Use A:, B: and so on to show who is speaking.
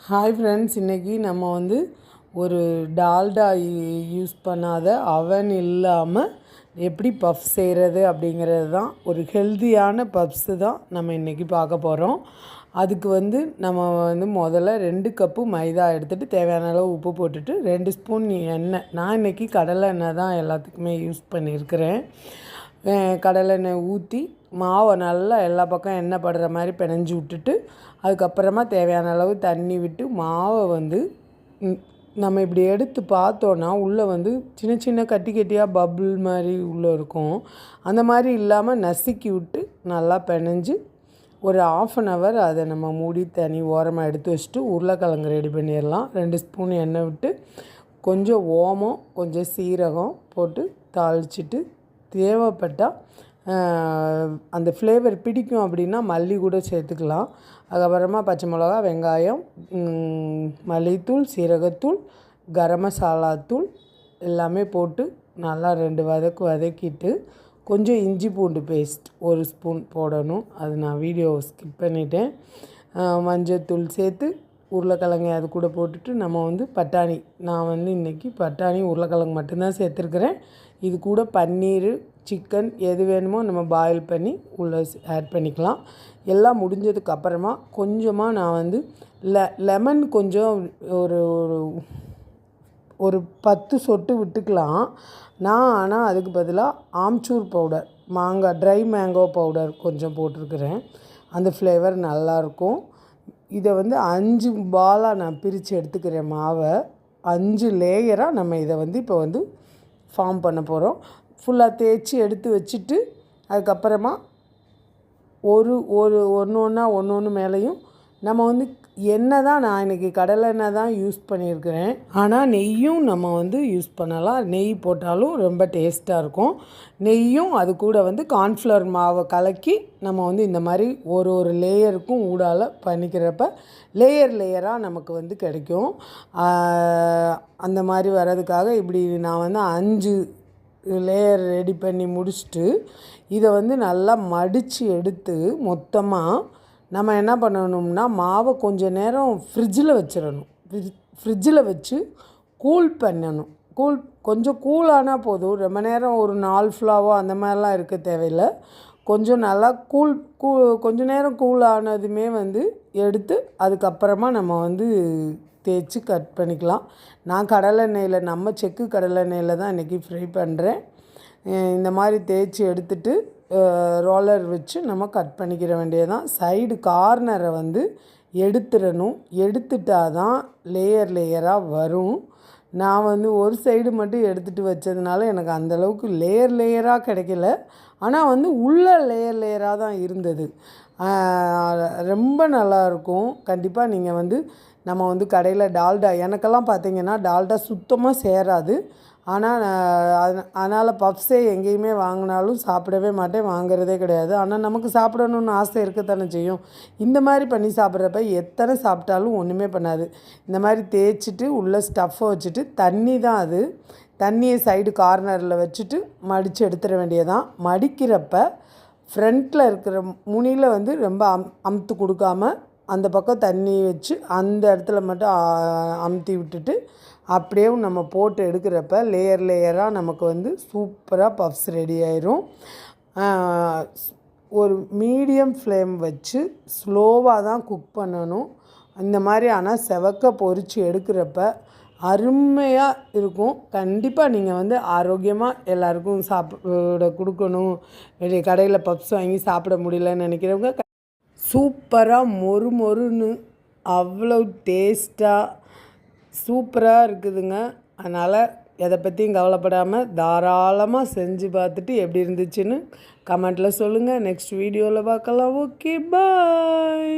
A: Hi friends, இன்றைக்கி நம்ம வந்து ஒரு டால்டா யூஸ் பண்ணாத அவன் இல்லாமல் எப்படி பஃப் செய்கிறது அப்படிங்கிறது தான். ஒரு ஹெல்த்தியான பஃப்ஸு தான் நம்ம இன்றைக்கி பார்க்க போகிறோம். அதுக்கு வந்து நம்ம வந்து முதல்ல 2 கப்பு மைதா எடுத்துகிட்டு தேவையான அளவு உப்பு போட்டுட்டு 2 ஸ்பூன் எண்ணெய், நான் இன்றைக்கி கடலை எண்ணெய் தான் எல்லாத்துக்குமே யூஸ் பண்ணியிருக்கிறேன். கடலை எண்ணெய் ஊற்றி மாவை நல்லா எல்லா பக்கம் எண்ணெய் படுற மாதிரி பிணைஞ்சி விட்டுட்டு அதுக்கப்புறமா தேவையான அளவு தண்ணி விட்டு மாவை வந்து நம்ம இப்படி எடுத்து பார்த்தோன்னா உள்ளே வந்து சின்ன சின்ன கட்டி கட்டியாக பபுள் மாதிரி உள்ளே இருக்கும். அந்த மாதிரி இல்லாமல் நசுக்கி விட்டு நல்லா பிணைஞ்சு ஒரு 1/2 hour அதை நம்ம மூடி தனி ஓரமாக எடுத்து வச்சுட்டு உருளைக்கிழங்கு ரெடி பண்ணிடலாம். 2 ஸ்பூன் எண்ணெய் விட்டு கொஞ்சம் ஓமம் கொஞ்சம் சீரகம் போட்டு தாளிச்சிட்டு தேவைப்பட்டால் அந்த ஃப்ளேவர் பிடிக்கும் அப்படின்னா மல்லி கூட சேர்த்துக்கலாம். அதுக்கப்புறமா பச்சை மிளகா, வெங்காயம், மல்லித்தூள், சீரகத்தூள், கரம் மசாலா தூள் எல்லாமே போட்டு நல்லா 2 வதக்கிட்டு கொஞ்சம் இஞ்சி பூண்டு பேஸ்ட் 1 ஸ்பூன் போடணும். அது நான் வீடியோ ஸ்கிப் பண்ணிட்டேன். மஞ்சத்தூள் சேர்த்து உருளைக்கிழங்கு அது கூட போட்டுட்டு நம்ம வந்து பட்டாணி, நான் வந்து இன்றைக்கி பட்டாணி உருளைக்கிழங்கு மட்டும்தான் சேர்த்துருக்குறேன். இது கூட பன்னீர், சிக்கன் எது வேணுமோ நம்ம பாயில் பண்ணி உள்ளே ஆட் பண்ணிக்கலாம். எல்லாம் முடிஞ்சதுக்கப்புறமா கொஞ்சமாக நான் வந்து லெமன் கொஞ்சம் ஒரு ஒரு 10 சொட்டு விட்டுக்கலாம். ஆனால் அதுக்கு பதிலாக amchur powder, try mango powder கொஞ்சம் போட்டிருக்கிறேன். அந்த ஃப்ளேவர் நல்லாயிருக்கும். இதை வந்து 5 பாலாக நான் பிரித்து எடுத்துக்கிறேன். மாவை 5 லேயராக நம்ம இதை வந்து இப்போ வந்து ஃபார்ம் பண்ண போகிறோம். ஃபுல்லாக தேய்ச்சி எடுத்து வச்சுட்டு அதுக்கப்புறமா ஒன்று மேலேயும் நம்ம வந்து எண்ணெய் தான், நான் இன்றைக்கி கடலை எண்ணெய் தான் யூஸ் பண்ணியிருக்கிறேன். ஆனால் நெய்யும் நம்ம வந்து யூஸ் பண்ணலாம். நெய் போட்டாலும் ரொம்ப டேஸ்ட்டாக இருக்கும். நெய்யும் அது கூட வந்து கார்ன்ஃப்ளவர் மாவை கலக்கி நம்ம வந்து இந்த மாதிரி ஒரு லேயருக்கும் ஊடால் பண்ணிக்கிறப்ப லேயராக நமக்கு வந்து கிடைக்கும். அந்த மாதிரி வர்றதுக்காக இப்படி நான் வந்து 5 லேயர் ரெடி பண்ணி முடிச்சுட்டு இதை வந்து நல்லா மடித்து எடுத்து மொத்தமாக நம்ம என்ன பண்ணணும்னா மாவை கொஞ்சம் நேரம் ஃப்ரிட்ஜில் வச்சிடணும். ஃப்ரிட்ஜில் வச்சு கூல் பண்ணணும். கொஞ்சம் கூலானால் போதும். ரொம்ப நேரம் ஒரு 4 ஃப்ளாவோ அந்த மாதிரிலாம் இருக்க தேவையில்லை. கொஞ்சம் நல்லா கொஞ்சம் நேரம் கூல் ஆனதுமே வந்து எடுத்து அதுக்கப்புறமா நம்ம வந்து தேய்ச்சி கட் பண்ணிக்கலாம். நான் கடலெண்ணெயில், நம்ம செக்கு கடலெண்ணெயில் தான் இன்றைக்கி ஃப்ரை பண்ணுறேன். இந்த மாதிரி தேய்ச்சி எடுத்துட்டு ரோலர் வச்சு நம்ம கட் பண்ணிக்கிற வேண்டியதான். சைடு கார்னரை வந்து எடுத்துட்டால் தான் லேயராக வரும். நான் வந்து ஒரு சைடு மட்டும் எடுத்துகிட்டு வச்சதுனால எனக்கு அந்தளவுக்கு லேயராக கிடைக்கல. ஆனால் வந்து உள்ள லேயராக தான் இருந்தது. ரொம்ப நல்லாயிருக்கும். கண்டிப்பாக நீங்கள் வந்து நம்ம வந்து கடையில் டால்டா, எனக்கெல்லாம் பார்த்திங்கன்னா டால்டா சுத்தமாக சேராது. அதனால் பஃப்ஸே எங்கேயுமே வாங்கினாலும் சாப்பிடவே மாட்டேன், வாங்கிறதே கிடையாது. ஆனால் நமக்கு சாப்பிடணுன்னு ஆசை இருக்கத்தானே செய்யும். இந்த மாதிரி பண்ணி சாப்பிட்றப்ப எத்தனை சாப்பிட்டாலும் ஒன்றுமே பண்ணாது. இந்த மாதிரி தேய்ச்சிட்டு உள்ளே ஸ்டஃப்பை வச்சுட்டு தண்ணி தான் அது, தண்ணியை சைடு கார்னரில் வச்சுட்டு மடித்து எடுத்துட வேண்டியதான். மடிக்கிறப்ப ஃப்ரண்ட்டில் இருக்கிற முனியில் வந்து ரொம்ப அமுத்து கொடுக்காமல் அந்த பக்கம் தண்ணி வச்சு அந்த இடத்துல மட்டும் அமுத்தி விட்டுட்டு அப்படியே நம்ம போட்டு எடுக்கிறப்ப லேயராக நமக்கு வந்து சூப்பராக பஃப்ஸ் ரெடி ஆயிரும். ஒரு மீடியம் ஃப்ளேம் வச்சு ஸ்லோவாக தான் குக் பண்ணணும். இந்த மாதிரி ஆனால் செவக்க பொரித்து எடுக்கிறப்ப அருமையாக இருக்கும். கண்டிப்பாக நீங்கள் வந்து ஆரோக்கியமாக எல்லாருக்கும் சாப்பிட கொடுக்கணும். வெளியே கடையில் பப்ஸ் வாங்கி சாப்பிட முடியலன்னு நினைக்கிறவங்க சூப்பராக மொறுன்னு அவ்வளோ டேஸ்ட்டாக சூப்பராக இருக்குதுங்க. அதனால் எதை பற்றியும் கவலைப்படாமல் தாராளமாக செஞ்சு பார்த்துட்டு எப்படி இருந்துச்சுன்னு கமெண்ட்டில் சொல்லுங்கள். நெக்ஸ்ட் வீடியோவில் பார்க்கலாம். ஓகே, பாய்.